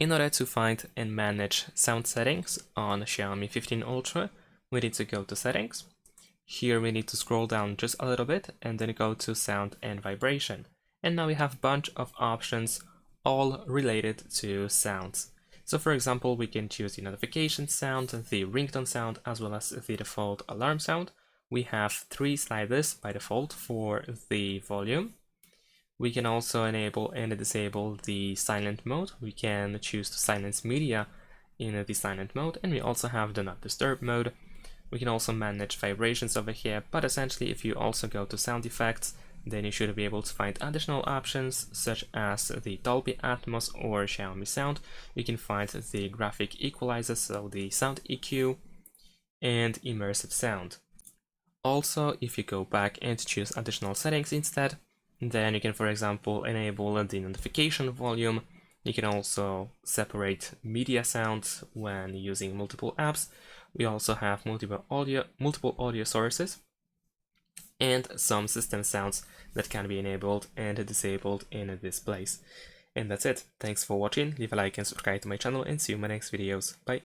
In order to find and manage sound settings on Xiaomi 15 Ultra, we need to go to Settings. Here we need to scroll down just a little bit and then go to Sound and Vibration. And now we have a bunch of options all related to sounds. So for example, we can choose the notification sound, the ringtone sound, as well as the default alarm sound. We have 3 sliders by default for the volume. We can also enable and disable the silent mode. We can choose to silence media in the silent mode, and we also have the not disturb mode. We can also manage vibrations over here, but essentially if you also go to sound effects, then you should be able to find additional options such as the Dolby Atmos or Xiaomi Sound. You can find the graphic equalizer, so the sound EQ, and immersive sound. Also, if you go back and choose additional settings instead, then you can, for example, enable the notification volume. You can also separate media sounds when using multiple apps. We also have multiple audio sources and some system sounds that can be enabled and disabled in this place. And that's it. Thanks for watching. Leave a like and subscribe to my channel, and see you in my next videos. Bye.